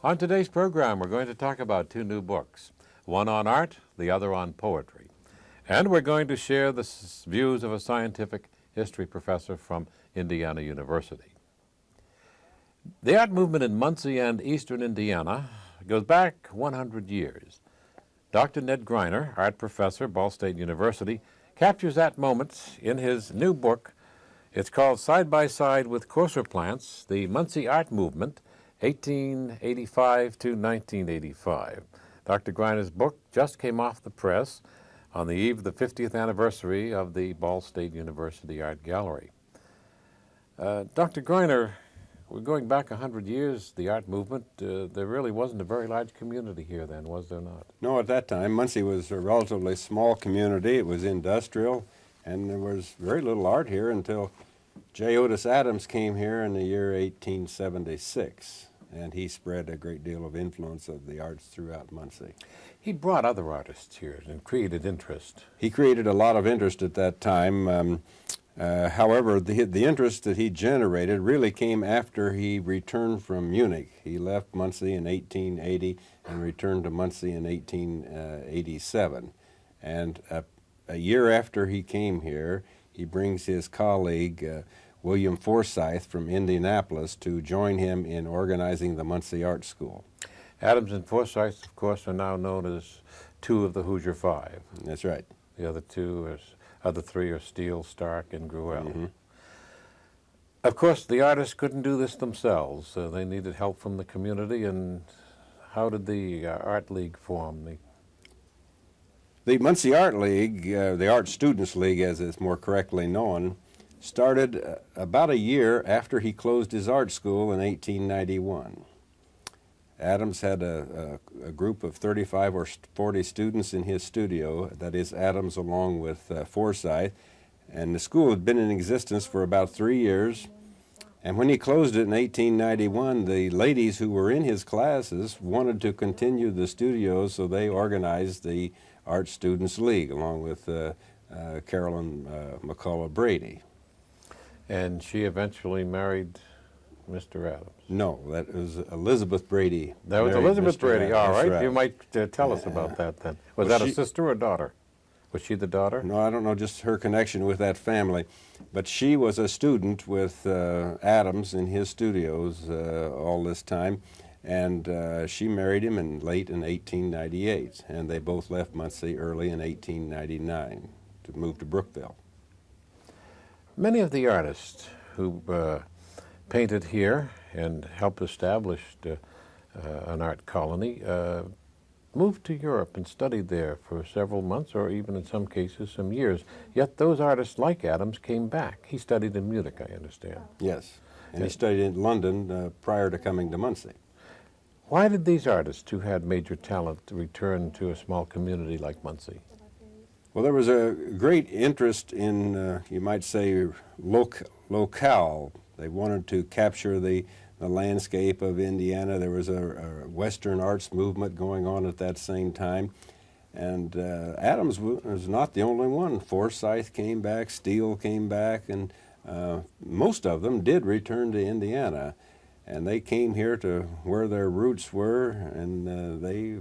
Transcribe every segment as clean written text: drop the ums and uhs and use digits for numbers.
On today's program, we're going to talk about two new books, one on art, the other on poetry. And we're going to share the views of a scientific history professor from Indiana University. The art movement in Muncie and eastern Indiana goes back 100 years. Dr. Ned Griner, art professor, Ball State University, captures that moment in his new book. It's called Side by Side with Coarser Plants, the Muncie Art Movement, 1885 to 1985. Dr. Griner's book just came off the press on the eve of the 50th anniversary of the Ball State University Art Gallery. Dr. Griner, we're going back 100 years, the art movement. There really wasn't a very large community here then, was there not? No, at that time, Muncie was a relatively small community. It was industrial, and there was very little art here until J. Otis Adams came here in the year 1876, and he spread a great deal of influence of the arts throughout Muncie. He brought other artists here and created interest. He created a lot of interest at that time. However, the interest that he generated really came after he returned from Munich. He left Muncie in 1880 and returned to Muncie in 1887. And a year after he came here, he brings his colleague, William Forsythe from Indianapolis, to join him in organizing the Muncie Art School. Adams and Forsythe, of course, are now known as two of the Hoosier Five. That's right. The other three are Steele, Stark, and Gruelle. Mm-hmm. Of course, the artists couldn't do this themselves. They needed help from the community. And how did the Art League form? The Muncie Art League, the Art Students League as it's more correctly known, started about a year after he closed his art school in 1891. Adams had a group of 35 or 40 students in his studio, that is Adams along with Forsythe, and the school had been in existence for about 3 years. And when he closed it in 1891, the ladies who were in his classes wanted to continue the studio, so they organized the Art Students League along with Carolyn McCullough Brady. And she eventually married Mr. Adams. No, that was Elizabeth Brady. That was Elizabeth Brady, all right. Right. You might tell us about that then. Was that a sister or daughter? Was she the daughter? No, I don't know just her connection with that family. But she was a student with Adams in his studios all this time. And she married him late in 1898. And they both left Muncie early in 1899 to move to Brookville. Many of the artists who painted here and helped establish an art colony moved to Europe and studied there for several months or even in some cases some years. Yet those artists like Adams came back. He studied in Munich, I understand. Yes, and he studied in London prior to coming to Muncie. Why did these artists who had major talent return to a small community like Muncie? Well, there was a great interest in, you might say, locale. They wanted to capture the landscape of Indiana. There was a Western arts movement going on at that same time. And Adams was not the only one. Forsythe came back, Steele came back, and most of them did return to Indiana. And they came here to where their roots were, and they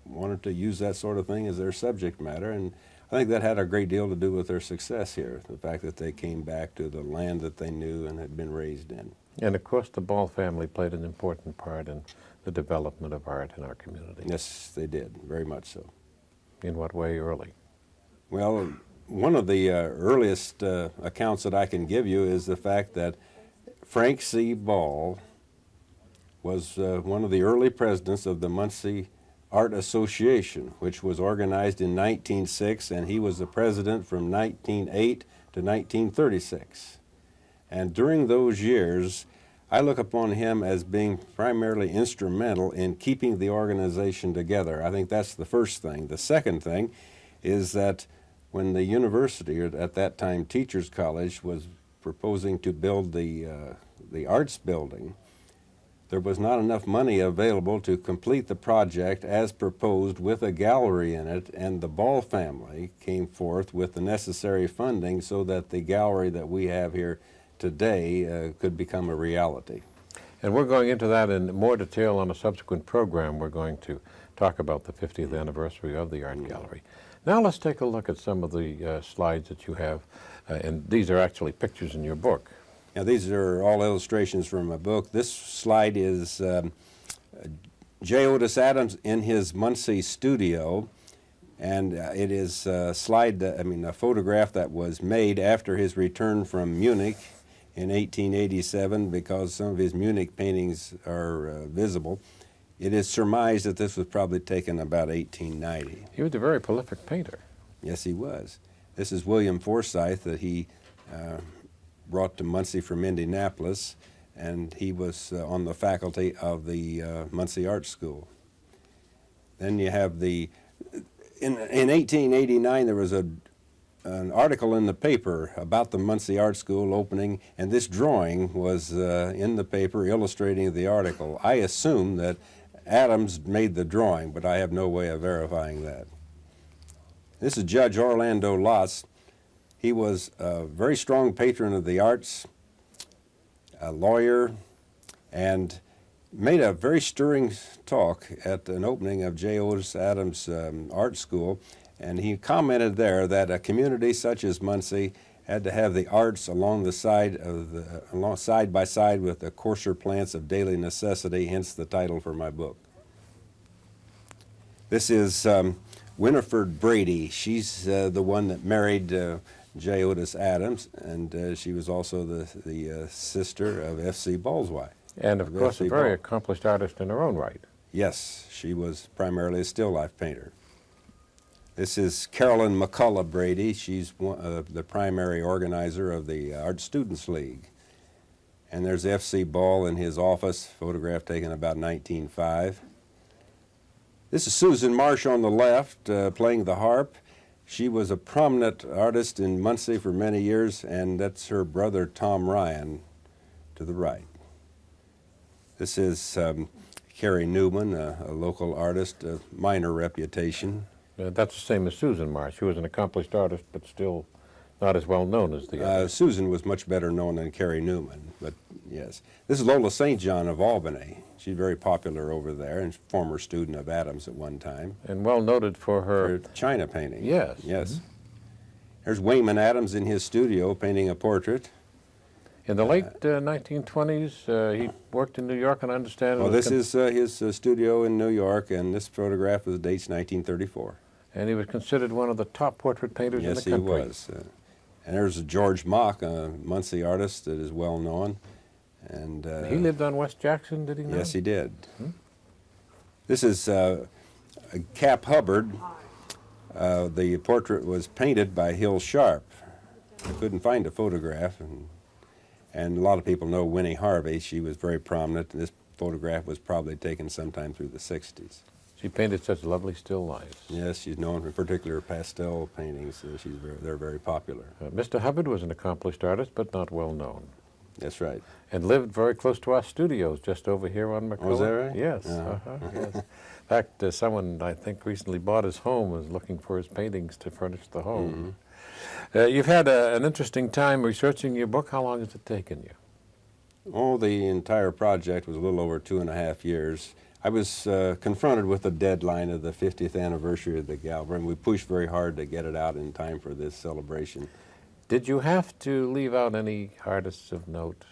wanted to use that sort of thing as their subject matter. And I think that had a great deal to do with their success here, the fact that they came back to the land that they knew and had been raised in. And of course the Ball family played an important part in the development of art in our community. Yes, they did, very much so. In what way early? Well, one of the earliest accounts that I can give you is the fact that Frank C. Ball was one of the early presidents of the Muncie Art Association, which was organized in 1906, and he was the president from 1908 to 1936. And during those years, I look upon him as being primarily instrumental in keeping the organization together. I think that's the first thing. The second thing is that when the university, or at that time Teachers College, was proposing to build the arts building, there was not enough money available to complete the project as proposed with a gallery in it, and the Ball family came forth with the necessary funding so that the gallery that we have here today could become a reality. And we're going into that in more detail on a subsequent program. We're going to talk about the 50th anniversary of the Art Gallery. Now let's take a look at some of the slides that you have, and these are actually pictures in your book. Now these are all illustrations from a book. This slide is J. Otis Adams in his Muncie studio, and it is a photograph that was made after his return from Munich in 1887, because some of his Munich paintings are visible. It is surmised that this was probably taken about 1890. He was a very prolific painter. Yes, he was. This is William Forsythe that he brought to Muncie from Indianapolis, and he was on the faculty of the Muncie Art School. Then you have in 1889 there was an article in the paper about the Muncie Art School opening, and this drawing was in the paper illustrating the article. I assume that Adams made the drawing, but I have no way of verifying that. This is Judge Orlando Lotz. He was a very strong patron of the arts, a lawyer, and made a very stirring talk at an opening of J. Otis Adams Art School, and he commented there that a community such as Muncie had to have the arts side by side with the coarser plants of daily necessity, hence the title for my book. This is Winifred Brady. She's the one that married J. Otis Adams, and she was also the sister of F.C. Ball's wife. And of course a very accomplished artist in her own right. Yes, she was primarily a still life painter. This is Carolyn McCullough Brady. She's the primary organizer of the Art Students League. And there's F.C. Ball in his office, photograph taken about 1905. This is Susan Marsh on the left, playing the harp. She was a prominent artist in Muncie for many years, and that's her brother Tom Ryan to the right. This is Carrie Newman, a local artist of minor reputation. That's the same as Susan Marsh. She was an accomplished artist, but still not as well known as the others. Susan was much better known than Carrie Newman, but yes. This is Lola St. John of Albany. She's very popular over there, and former student of Adams at one time. And well noted for her China painting. Yes. Yes. Mm-hmm. There's Wayman Adams in his studio painting a portrait. In the late 1920s, he worked in New York, and I understand. Well, this is his studio in New York, and this photograph dates 1934. And he was considered one of the top portrait painters in the country. Yes, he was. And there's George Mock, a Muncie artist that is well known. And he lived on West Jackson, did he not? Yes, he did. Hmm? This is Cap Hubbard. The portrait was painted by Hill Sharp. I couldn't find a photograph, and a lot of people know Winnie Harvey. She was very prominent, and this photograph was probably taken sometime through the 60s. She painted such lovely still lifes. Yes, she's known for particular pastel paintings. They're very popular. Mr. Hubbard was an accomplished artist, but not well known. That's right. And lived very close to our studios, just over here on McCullough. Oh, is that right? Yes. Yes. In fact, someone I think recently bought his home, was looking for his paintings to furnish the home. Mm-hmm. You've had an interesting time researching your book. How long has it taken you? Oh, the entire project was a little over 2.5 years. I was confronted with the deadline of the 50th anniversary of the gallery, and we pushed very hard to get it out in time for this celebration. Did you have to leave out any artists of note?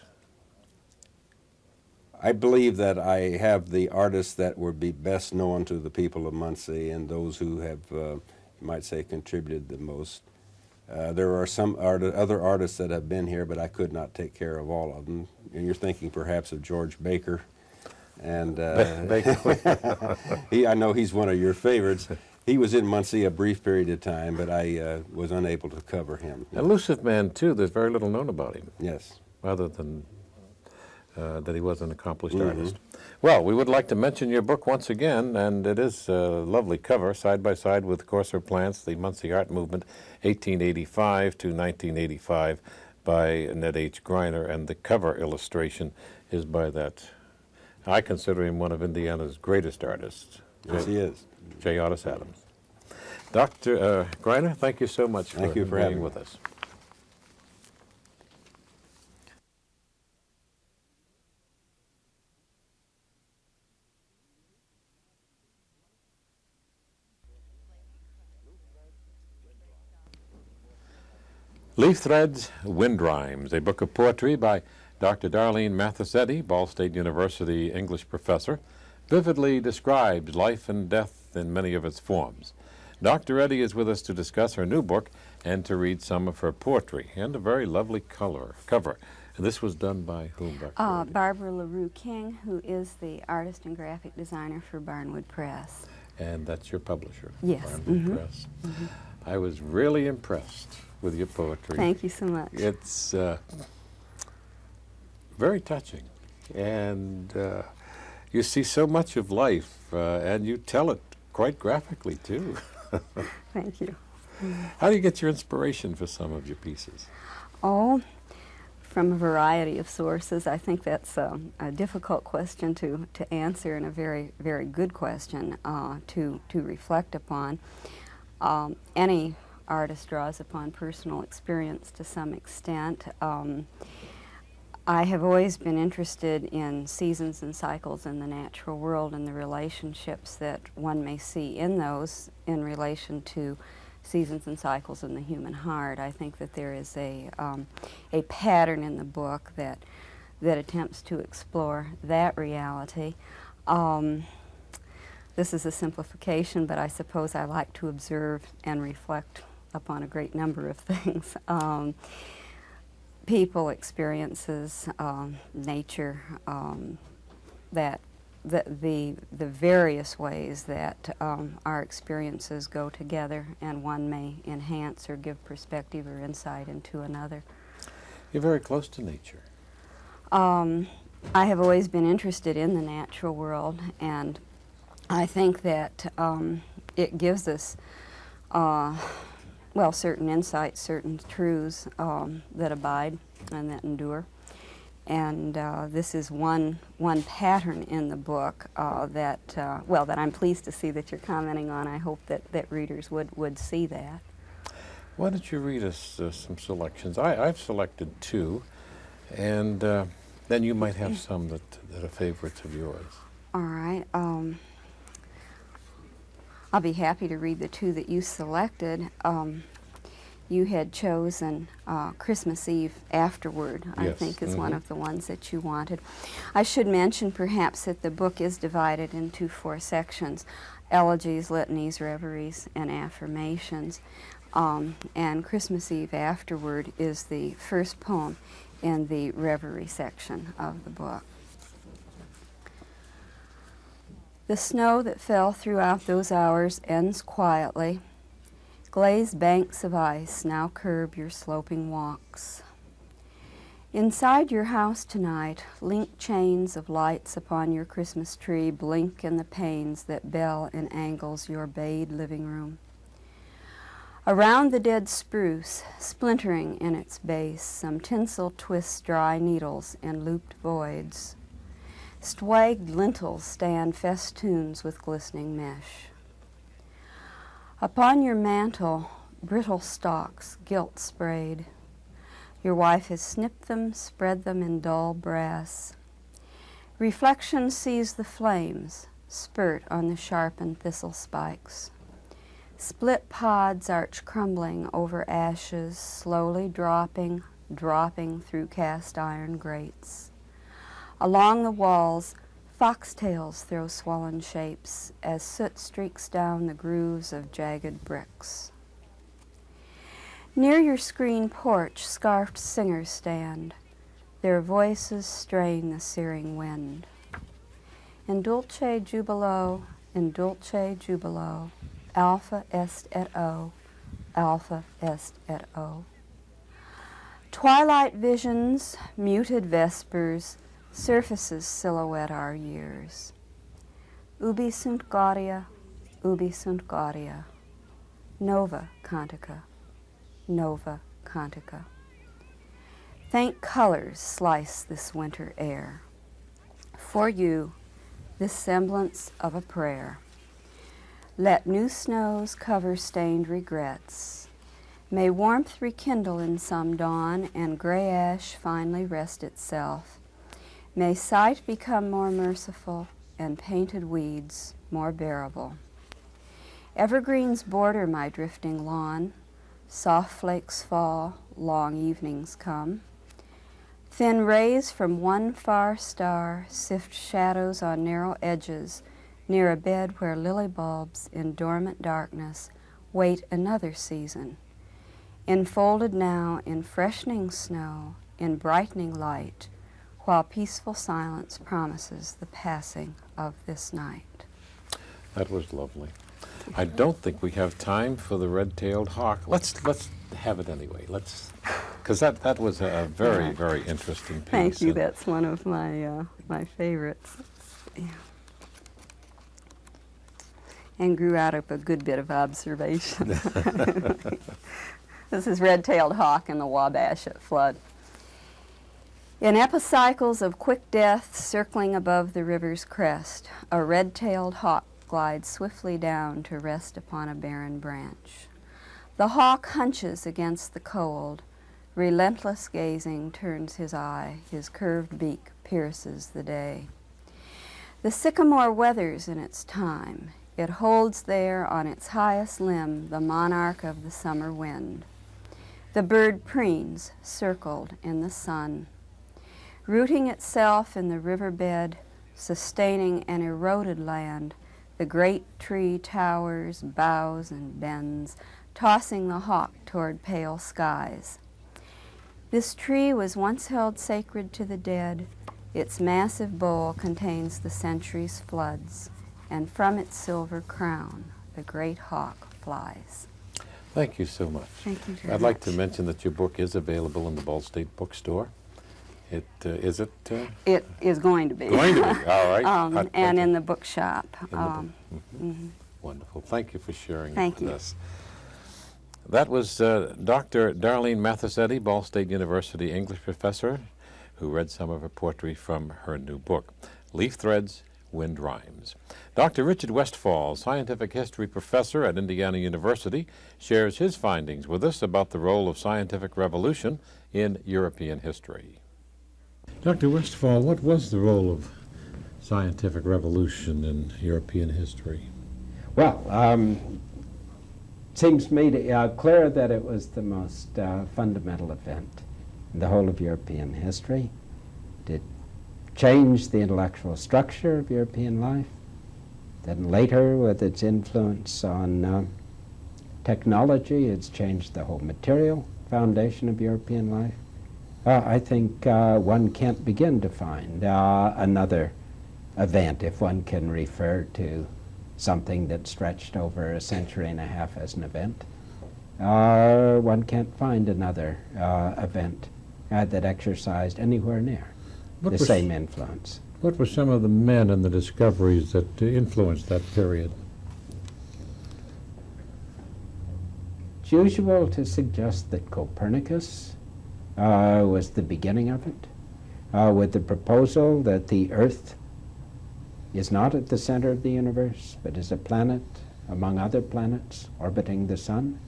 I believe that I have the artists that would be best known to the people of Muncie, and those who have, you might say, contributed the most. There are some other artists that have been here, but I could not take care of all of them. And you're thinking perhaps of George Baker. And I know he's one of your favorites. He was in Muncie a brief period of time, but I was unable to cover him. Elusive man, too. There's very little known about him. Yes. Other than that he was an accomplished artist. Well, we would like to mention your book once again, and it is a lovely cover, side by side with Coarser Plants, the Muncie Art Movement, 1885 to 1985, by Ned H. Griner, and the cover illustration is by that. I consider him one of Indiana's greatest artists. Yes, he is. J. Otis Adams. Dr. Griner, thank you so much for being with us. Leaf Threads, Wind Rhymes, a book of poetry by Dr. Darlene Mathis-Eddy, Ball State University English professor, vividly describes life and death in many of its forms. Dr. Eddy is with us to discuss her new book and to read some of her poetry, and a very lovely cover. And this was done by whom, Dr. Eddy? Barbara LaRue King, who is the artist and graphic designer for Barnwood Press. And that's your publisher, Yes. Barnwood Press. I was really impressed with your poetry. Thank you so much. It's very touching, and you see so much of life, and you tell it quite graphically, too. Thank you. How do you get your inspiration for some of your pieces? Oh, from a variety of sources. I think that's a difficult question to answer, and a very, very good question to reflect upon. Any artist draws upon personal experience to some extent. I have always been interested in seasons and cycles in the natural world and the relationships that one may see in those in relation to seasons and cycles in the human heart. I think that there is a pattern in the book that attempts to explore that reality. This is a simplification, but I suppose I like to observe and reflect upon a great number of things. People, experiences, nature, that the various ways that our experiences go together, and one may enhance or give perspective or insight into another. You're very close to nature. I have always been interested in the natural world, and I think that it gives us well, certain insights, certain truths that abide and that endure. And this is one pattern in the book that I'm pleased to see that you're commenting on. I hope that readers would see that. Why don't you read us some selections? I've selected two, and then you might have some that are favorites of yours. All right. I'll be happy to read the two that you selected. You had chosen Christmas Eve Afterward, I Yes. think, is one of the ones that you wanted. I should mention perhaps that the book is divided into 4 sections: elegies, litanies, reveries, and affirmations. And Christmas Eve Afterward is the first poem in the reverie section of the book. The snow that fell throughout those hours ends quietly. Glazed banks of ice now curb your sloping walks. Inside your house tonight, linked chains of lights upon your Christmas tree blink in the panes that bell in angles your bayed living room. Around the dead spruce, splintering in its base, some tinsel twists dry needles in looped voids. Swagged lintels stand festoons with glistening mesh. Upon your mantle, brittle stalks, gilt sprayed. Your wife has snipped them, spread them in dull brass. Reflection sees the flames spurt on the sharpened thistle spikes. Split pods arch crumbling over ashes, slowly dropping through cast iron grates. Along the walls, foxtails throw swollen shapes as soot streaks down the grooves of jagged bricks. Near your screen porch, scarfed singers stand. Their voices strain the searing wind. In dulce jubilo, alpha est et o, alpha est et o. Twilight visions, muted vespers, surfaces silhouette our years. Ubi sunt gaudia, nova cantica, nova cantica. Faint colors slice this winter air. For you, this semblance of a prayer. Let new snows cover stained regrets. May warmth rekindle in some dawn, and gray ash finally rest itself. May sight become more merciful, and painted weeds more bearable. Evergreens border my drifting lawn. soft flakes fall, long evenings come. Thin rays from one far star sift shadows on narrow edges near a bed where lily bulbs in dormant darkness wait another season. Enfolded now in freshening snow, in brightening light, while peaceful silence promises the passing of this night. That was lovely. I don't think we have time for the red-tailed hawk. Let's have it anyway. Because that was a very, very interesting piece. Thank you. That's one of my my favorites. Yeah. And grew out of a good bit of observation. This is red-tailed hawk and the Wabash at flood. In epicycles of quick death circling above the river's crest, a red-tailed hawk glides swiftly down to rest upon a barren branch. The hawk hunches against the cold. Relentless gazing turns his eye, his curved beak pierces the day. The sycamore weathers in its time. It holds there on its highest limb the monarch of the summer wind. The bird preens, circled in the sun. Rooting itself in the riverbed, sustaining an eroded land, the great tree towers, bows, and bends, tossing the hawk toward pale skies. This tree was once held sacred to the dead. Its massive bole contains the century's floods, and from its silver crown, the great hawk flies. Thank you so much. Thank you very I'd like much. to mention that your book is available in the Ball State Bookstore. Is it? It is going to be. Going to be, all right. And in the bookshop. Wonderful. Thank you for sharing Thank it with you. us. That was Dr. Darlene Mathis-Eddy, Ball State University English professor, who read some of her poetry from her new book, Leaf Threads, Wind Rhymes. Dr. Richard Westfall, scientific history professor at Indiana University, shares his findings with us about the role of scientific revolution in European history. Dr. Westfall, what was the role of scientific revolution in European history? Well, seems to me clear that it was the most fundamental event in the whole of European history. It changed the intellectual structure of European life. Then later, with its influence on technology, it's changed the whole material foundation of European life. I think one can't begin to find another event, if one can refer to something that stretched over a century and a half as an event. One can't find another event that exercised anywhere near the same influence. What were some of the men and the discoveries that influenced that period? It's usual to suggest that Copernicus was the beginning of it, with the proposal that the Earth is not at the center of the universe, but is a planet among other planets orbiting the sun.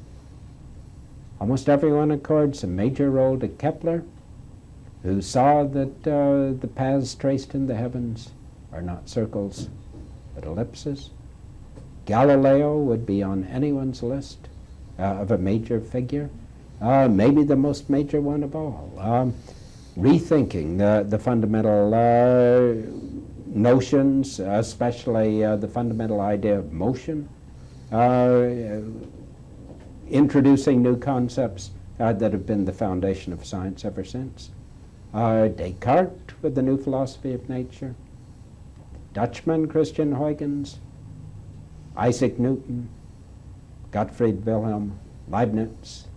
Almost everyone accords a major role to Kepler, who saw that the paths traced in the heavens are not circles, but ellipses. Galileo would be on anyone's list of a major figure, maybe the most major one of all. Rethinking the fundamental notions, especially the fundamental idea of motion, introducing new concepts that have been the foundation of science ever since. Descartes with the new philosophy of nature, Dutchman Christian Huygens, Isaac Newton, Gottfried Wilhelm Leibniz.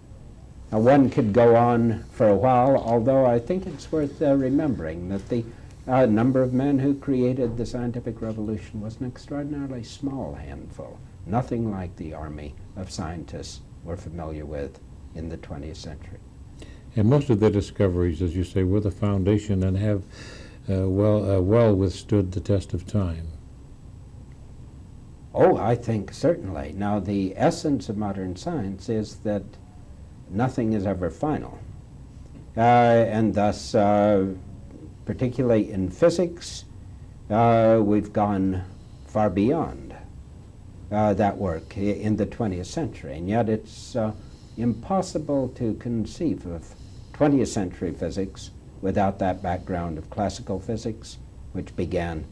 Now, one could go on for a while, although I think it's worth remembering that the number of men who created the scientific revolution was an extraordinarily small handful, nothing like the army of scientists we're familiar with in the 20th century. And most of their discoveries, as you say, were the foundation and have well withstood the test of time. Oh, I think certainly. Now, the essence of modern science is that nothing is ever final. And thus, particularly in physics, we've gone far beyond that work in the 20th century. And yet it's impossible to conceive of 20th century physics without that background of classical physics, which began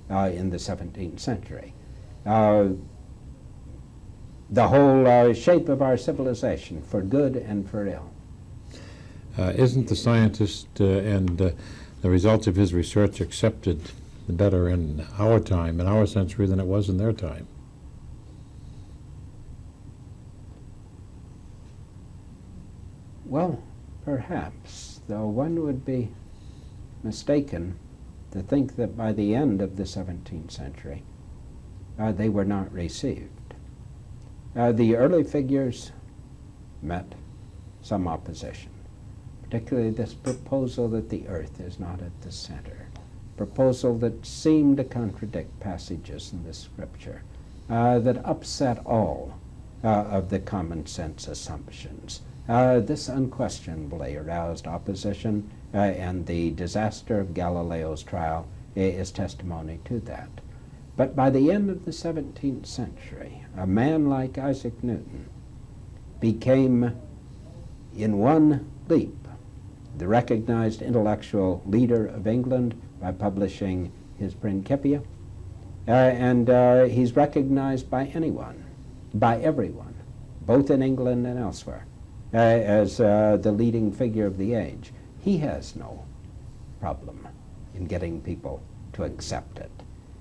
in the 17th century. The whole shape of our civilization, for good and for ill. Isn't the scientist and the results of his research accepted better in our time, in our century, than it was in their time? Well, perhaps, though one would be mistaken to think that by the end of the 17th century, they were not received. The early figures met some opposition, particularly this proposal that the earth is not at the center, proposal that seemed to contradict passages in the scripture, that upset all of the common sense assumptions. This unquestionably aroused opposition, and the disaster of Galileo's trial is testimony to that. But by the end of the 17th century, a man like Isaac Newton became, in one leap, the recognized intellectual leader of England by publishing his Principia, and he's recognized by anyone, by everyone, both in England and elsewhere, as the leading figure of the age. He has no problem in getting people to accept it.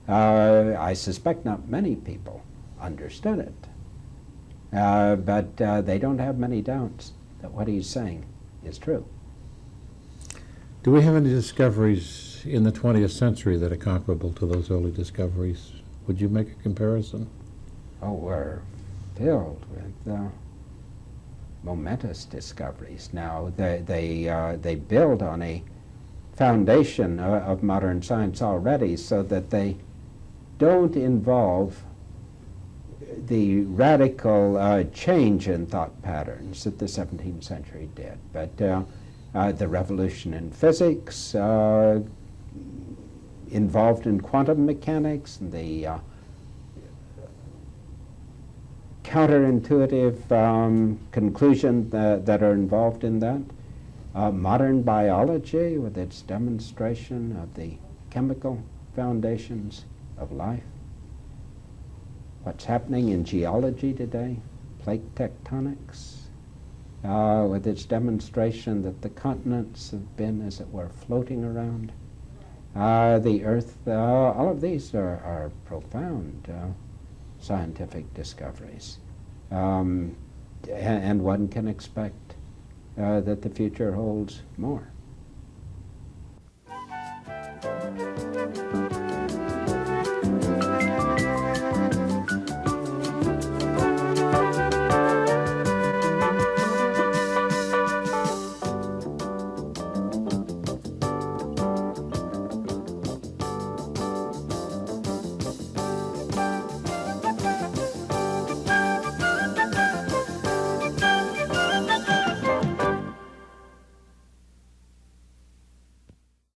I suspect not many people understood it, but they don't have many doubts that what he's saying is true. Do we have any discoveries in the 20th century that are comparable to those early discoveries? Would you make a comparison? Oh, we're filled with momentous discoveries now. They build on a foundation of modern science already, so that they don't involve the radical change in thought patterns that the 17th century did. But the revolution in physics, involved in quantum mechanics, and the counterintuitive conclusions that are involved in that. Modern biology, with its demonstration of the chemical foundations of life. What's happening in geology today, plate tectonics, with its demonstration that the continents have been, as it were, floating around the earth. All of these are profound scientific discoveries. And one can expect that the future holds more.